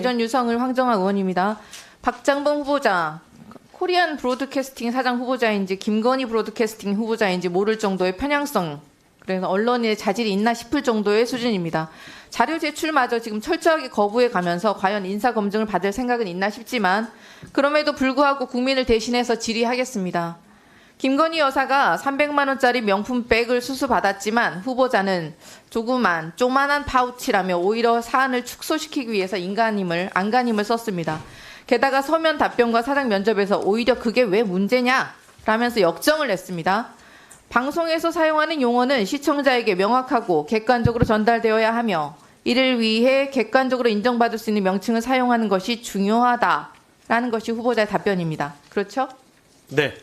전 유성을 황정아 의원입니다. 박장범 후보자, 코리안 브로드캐스팅 사장 후보자인지 김건희 브로드캐스팅 후보자인지 모를 정도의 편향성, 그래서 언론의 자질이 있나 싶을 정도의 수준입니다. 자료 제출마저 지금 철저하게 거부해 가면서 과연 인사검증을 받을 생각은 있나 싶지만 그럼에도 불구하고 국민을 대신해서 질의하겠습니다. 김건희 여사가 300만 원짜리 명품백을 수수받았지만 후보자는 조그만한 파우치라며 오히려 사안을 축소시키기 위해서 안간힘을 썼습니다. 게다가 서면 답변과 사장 면접에서 오히려 그게 왜 문제냐 라면서 역정을 냈습니다. 방송에서 사용하는 용어는 시청자에게 명확하고 객관적으로 전달되어야 하며 이를 위해 객관적으로 인정받을 수 있는 명칭을 사용하는 것이 중요하다라는 것이 후보자의 답변입니다. 그렇죠? 네.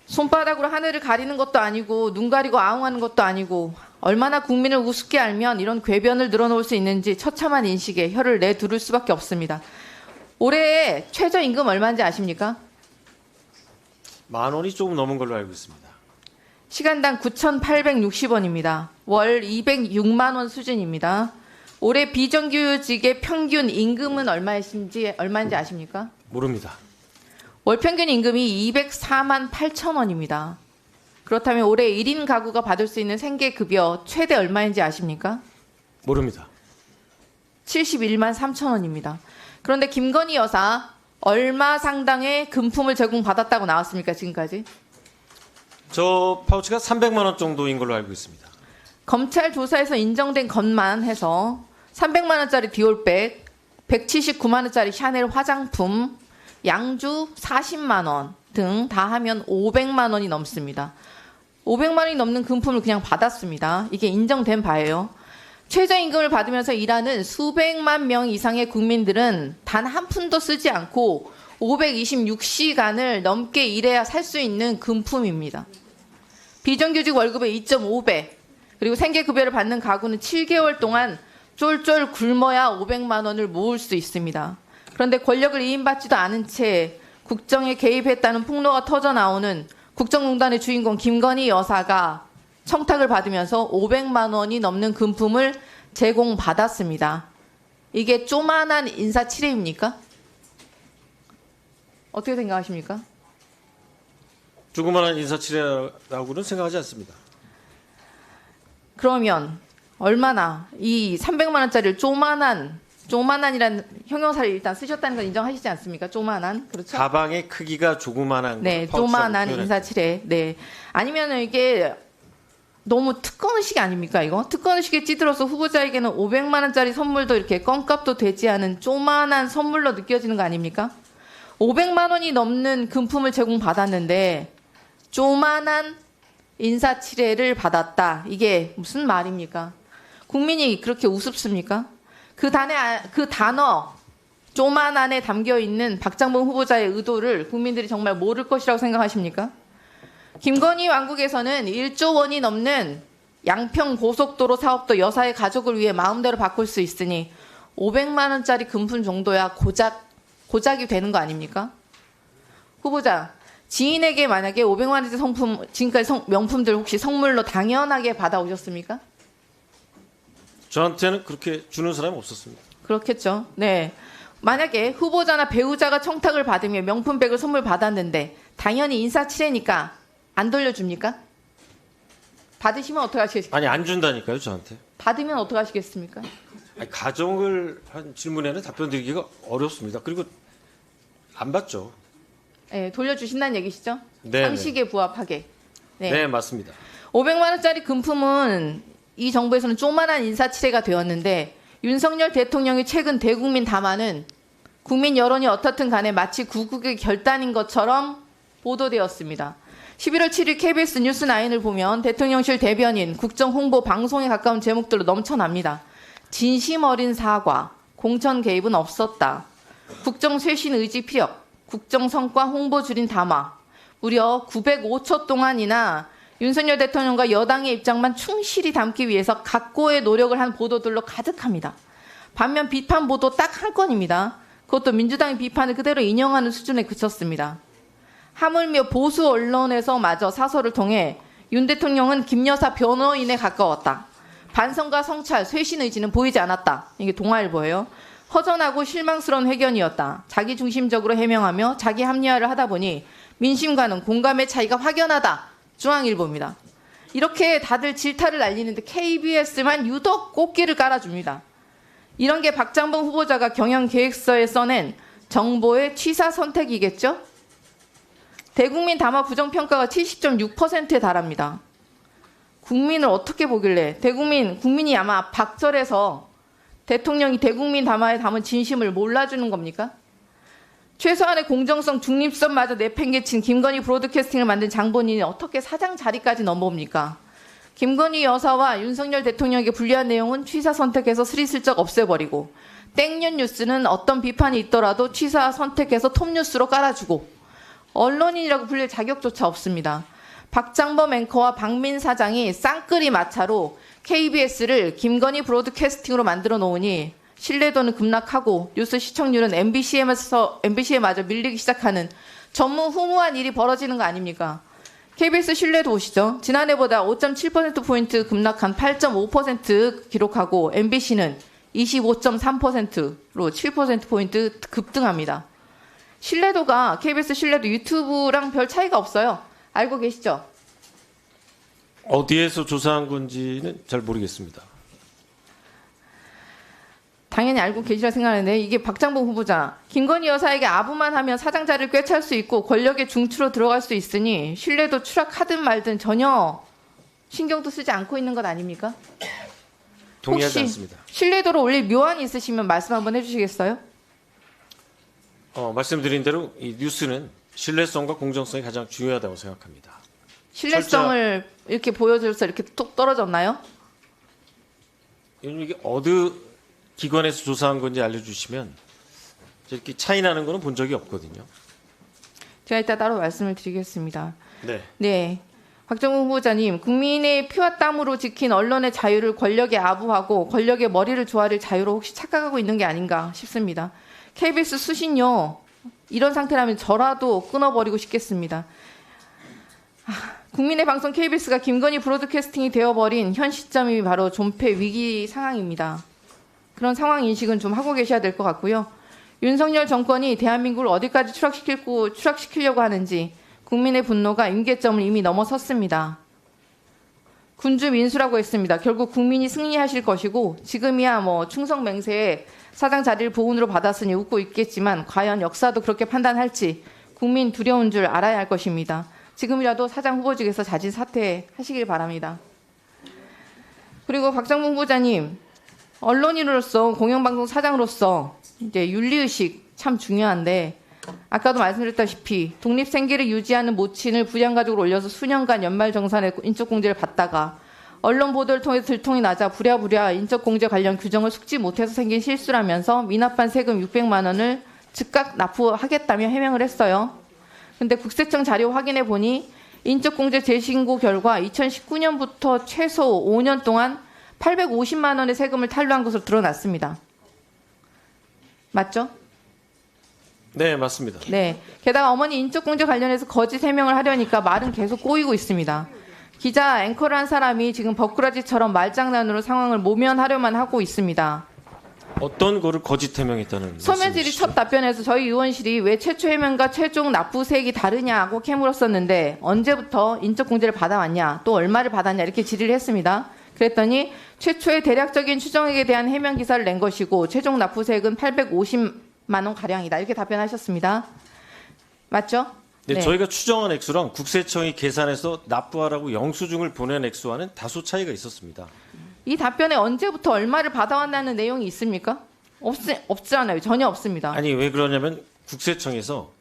손바닥으로 하늘을 가리는 것도 아니고 눈 가리고 아웅하는 것도 아니고 얼마나 국민을 우습게 알면 이런 궤변을 늘어놓을 수 있는지 처참한 인식에 혀를 내두를 수밖에 없습니다. 올해 최저임금 얼마인지 아십니까? 10,000원이 조금 넘은 걸로 알고 있습니다. 시간당 9,860원입니다. 월 206만 원 수준입니다. 올해 비정규직의 평균 임금은 얼마인지 아십니까? 모릅니다. 월 평균 임금이 204만 8천 원입니다. 그렇다면 올해 1인 가구가 받을 수 있는 생계급여 최대 얼마인지 아십니까? 모릅니다. 71만 3천 원입니다. 그런데 김건희 여사 얼마 상당의 금품을 제공받았다고 나왔습니까? 지금까지? 저 파우치가 300만 원 정도인 걸로 알고 있습니다. 검찰 조사에서 인정된 것만 해서 300만 원짜리 디올백, 179만 원짜리 샤넬 화장품, 양주 40만 원 등 다 하면 500만 원이 넘습니다. 500만 원이 넘는 금품을 그냥 받았습니다. 이게 인정된 바예요. 최저임금을 받으면서 일하는 수백만 명 이상의 국민들은 단 한 푼도 쓰지 않고 526시간을 넘게 일해야 살 수 있는 금품입니다. 비정규직 월급의 2.5배, 그리고 생계급여를 받는 가구는 7개월 동안 쫄쫄 굶어야 500만 원을 모을 수 있습니다. 그런데 권력을 이임받지도 않은 채 국정에 개입했다는 폭로가 터져나오는 국정농단의 주인공 김건희 여사가 청탁을 받으면서 500만 원이 넘는 금품을 제공받았습니다. 이게 쪼만한 인사치레입니까? 어떻게 생각하십니까? 조그마한 인사치레라고는 생각하지 않습니다. 그러면 얼마나 이 300만 원짜리를 쪼만한이라는 형용사를 일단 쓰셨다는 건 인정하시지 않습니까? 쪼만한. 그렇죠? 가방의 크기가 조그만한 네, 파우치라고 쪼만한 표현했죠. 인사치레. 네. 아니면 이게 너무 특권의식 아닙니까, 이거? 특권의식에 찌들어서 후보자에게는 500만 원짜리 선물도 이렇게 껌값도 되지 않은 쪼만한 선물로 느껴지는 거 아닙니까? 500만 원이 넘는 금품을 제공받았는데 쪼만한 인사치레를 받았다. 이게 무슨 말입니까? 국민이 그렇게 우습습니까? 그 단어 쪼만한에 담겨있는 박장범 후보자의 의도를 국민들이 정말 모를 것이라고 생각하십니까? 김건희 왕국에서는 1조 원이 넘는 양평 고속도로 사업도 여사의 가족을 위해 마음대로 바꿀 수 있으니 500만 원짜리 금품 정도야 고작이 되는 거 아닙니까? 후보자, 지인에게 만약에 500만 원짜리 성품, 지금까지 명품들 혹시 선물로 당연하게 받아오셨습니까? 저한테는 그렇게 주는 사람이 없었습니다. 그렇겠죠. 네. 만약에 후보자나 배우자가 청탁을 받으며 명품백을 선물 받았는데 당연히 인사치레니까 안 돌려줍니까? 받으시면 어떻게 하시겠습니까? 아니 안 준다니까요 저한테. 받으면 어떻게 하시겠습니까? 아니, 가정을 한 질문에는 답변 드리기가 어렵습니다. 그리고 안 받죠. 네, 돌려주신다는 얘기시죠? 네, 상식에 부합하게. 네 맞습니다. 500만 원짜리 금품은 이 정부에서는 조만한 인사치레가 되었는데 윤석열 대통령이 최근 대국민 담화는 국민 여론이 어떻든 간에 마치 구국의 결단인 것처럼 보도되었습니다. 11월 7일 KBS 뉴스9을 보면 대통령실 대변인, 국정홍보 방송에 가까운 제목들로 넘쳐납니다. 진심 어린 사과, 공천 개입은 없었다. 국정 쇄신 의지 피력, 국정 성과 홍보 줄인 담화. 무려 905초 동안이나 윤석열 대통령과 여당의 입장만 충실히 담기 위해서 각고의 노력을 한 보도들로 가득합니다. 반면 비판 보도 딱 한 건입니다. 그것도 민주당의 비판을 그대로 인용하는 수준에 그쳤습니다. 하물며 보수 언론에서마저 사설을 통해 윤 대통령은 김 여사 변호인에 가까웠다. 반성과 성찰, 쇄신 의지는 보이지 않았다. 이게 동아일보예요. 허전하고 실망스러운 회견이었다. 자기 중심적으로 해명하며 자기 합리화를 하다 보니 민심과는 공감의 차이가 확연하다. 중앙일보입니다. 이렇게 다들 질타를 날리는데 KBS만 유독 꽃길을 깔아줍니다. 이런 게 박장범 후보자가 경영계획서에 써낸 정보의 취사 선택이겠죠? 대국민 담화 부정평가가 70.6%에 달합니다. 국민을 어떻게 보길래 국민이 아마 박절해서 대통령이 대국민 담화에 담은 진심을 몰라주는 겁니까? 최소한의 공정성, 중립성마저 내팽개친 김건희 브로드캐스팅을 만든 장본인이 어떻게 사장 자리까지 넘어옵니까? 김건희 여사와 윤석열 대통령에게 불리한 내용은 취사 선택해서 스리슬쩍 없애버리고 땡년 뉴스는 어떤 비판이 있더라도 취사 선택해서 톱뉴스로 깔아주고 언론인이라고 불릴 자격조차 없습니다. 박장범 앵커와 박민 사장이 쌍끌이 마차로 KBS를 김건희 브로드캐스팅으로 만들어 놓으니 신뢰도는 급락하고 뉴스 시청률은 MBC에마저 밀리기 시작하는 전무후무한 일이 벌어지는 거 아닙니까? KBS 신뢰도 보시죠. 지난해보다 5.7%포인트 급락한 8.5% 기록하고 MBC는 25.3%로 7%포인트 급등합니다. 신뢰도가 KBS 신뢰도 유튜브랑 별 차이가 없어요. 알고 계시죠? 어디에서 조사한 건지는 잘 모르겠습니다. 당연히 알고 계시라 생각하는데 이게 박장범 후보자 김건희 여사에게 아부만 하면 사장 자리를 꿰찰 수 있고 권력의 중추로 들어갈 수 있으니 신뢰도 추락하든 말든 전혀 신경도 쓰지 않고 있는 것 아닙니까? 동의하지 혹시 않습니다. 신뢰도를 올릴 묘안이 있으시면 말씀 한번 해주시겠어요? 말씀드린 대로 이 뉴스는 신뢰성과 공정성이 가장 중요하다고 생각합니다. 신뢰성을 이렇게 보여줘서 이렇게 톡 떨어졌나요? 이게 어느 기관에서 조사한 건지 알려주시면 이렇게 차이 나는 거는 본 적이 없거든요. 제가 이따 따로 말씀을 드리겠습니다. 네. 네. 박정훈 후보자님, 국민의 피와 땀으로 지킨 언론의 자유를 권력에 아부하고 권력의 머리를 조아릴 자유로 혹시 착각하고 있는 게 아닌가 싶습니다. KBS 수신료 이런 상태라면 저라도 끊어버리고 싶겠습니다. 국민의 방송 KBS가 김건희 브로드캐스팅이 되어버린 현 시점이 바로 존폐 위기 상황입니다. 그런 상황 인식은 좀 하고 계셔야 될 것 같고요. 윤석열 정권이 대한민국을 어디까지 추락시키려고 하는지 국민의 분노가 임계점을 이미 넘어섰습니다. 군주 민수라고 했습니다. 결국 국민이 승리하실 것이고 지금이야 뭐 충성 맹세에 사장 자리를 보훈으로 받았으니 웃고 있겠지만 과연 역사도 그렇게 판단할지 국민 두려운 줄 알아야 할 것입니다. 지금이라도 사장 후보직에서 자진 사퇴하시길 바랍니다. 그리고 박정문 후보자님, 언론인으로서 공영방송 사장으로서 이제 윤리의식 참 중요한데 아까도 말씀드렸다시피 독립생계를 유지하는 모친을 부양가족으로 올려서 수년간 연말정산에 인적공제를 받다가 언론 보도를 통해서 들통이 나자 부랴부랴 인적공제 관련 규정을 숙지 못해서 생긴 실수라면서 미납한 세금 600만 원을 즉각 납부하겠다며 해명을 했어요. 근데 국세청 자료 확인해 보니 인적공제 재신고 결과 2019년부터 최소 5년 동안 850만 원의 세금을 탈루한 것으로 드러났습니다. 맞죠? 네, 맞습니다. 네. 게다가 어머니 인적공제 관련해서 거짓 해명을 하려니까 말은 계속 꼬이고 있습니다. 기자, 앵커를 한 사람이 지금 버꾸라지처럼 말장난으로 상황을 모면하려만 하고 있습니다. 어떤 거를 거짓 해명했다는 소매질이 말씀이시죠? 첫 답변에서 저희 의원실이 왜 최초 해명과 최종 납부세액이 다르냐고 캐물었었는데 언제부터 인적공제를 받아왔냐 또 얼마를 받았냐 이렇게 질의를 했습니다. 그랬더니 최초의 대략적인 추정액에 대한 해명 기사를 낸 것이고 최종 납부세액은 850만 원 가량이다 이렇게 답변하셨습니다. 맞죠? 네, 저희가 추정한 액수랑 국세청이 계산해서 납부하라고 영수증을 보낸 액수와는 다소 차이가 있었습니다. 이 답변에 언제부터 얼마를 받아왔다는 내용이 있습니까? 없잖아요. 전혀 없습니다. 아니 왜 그러냐면 국세청에서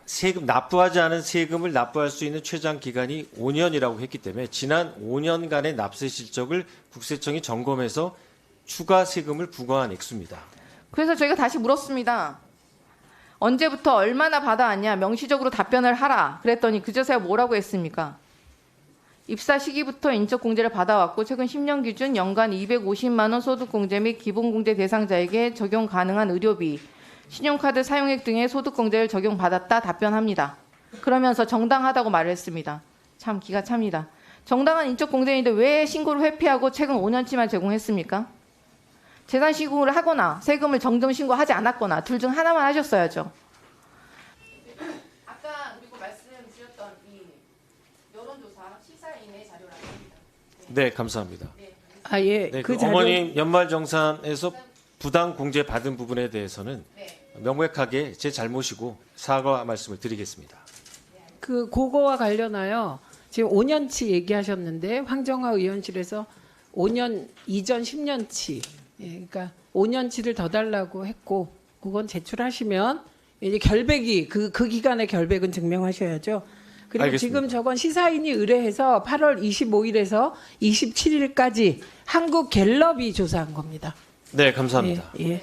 세금 납부하지 않은 세금을 납부할 수 있는 최장 기간이 5년이라고 했기 때문에 지난 5년간의 납세 실적을 국세청이 점검해서 추가 세금을 부과한 액수입니다. 그래서 저희가 다시 물었습니다. 언제부터 얼마나 받아왔냐 명시적으로 답변을 하라 그랬더니 그저서야 뭐라고 했습니까? 입사 시기부터 인적공제를 받아왔고 최근 10년 기준 연간 250만 원 소득공제 및 기본공제 대상자에게 적용 가능한 의료비, 신용카드 사용액 등의 소득공제를 적용받았다 답변합니다. 그러면서 정당하다고 말을 했습니다. 참 기가 찹니다. 정당한 인적공제인데 왜 신고를 회피하고 최근 5년치만 제공했습니까? 재산 신고를 하거나 세금을 정정 신고하지 않았거나 둘 중 하나만 하셨어야죠. 아까 그리고 말씀드렸던 이 여론조사 시사인의 자료라고 합니다. 네, 감사합니다. 아, 예. 네, 그 그 자료 어머님 연말정산에서 부당 공제 받은 부분에 대해서는 명백하게 제 잘못이고 사과 말씀을 드리겠습니다. 그거와 관련하여 지금 5년치 얘기하셨는데 황정화 의원실에서 5년 이전 10년치, 예, 그러니까 5년치를 더 달라고 했고 그건 제출하시면 이제 결백이 그 기간의 결백은 증명하셔야죠. 그리고 알겠습니다. 지금 저건 시사인이 의뢰해서 8월 25일에서 27일까지 한국 갤럽이 조사한 겁니다. 네, 감사합니다. 예, 예.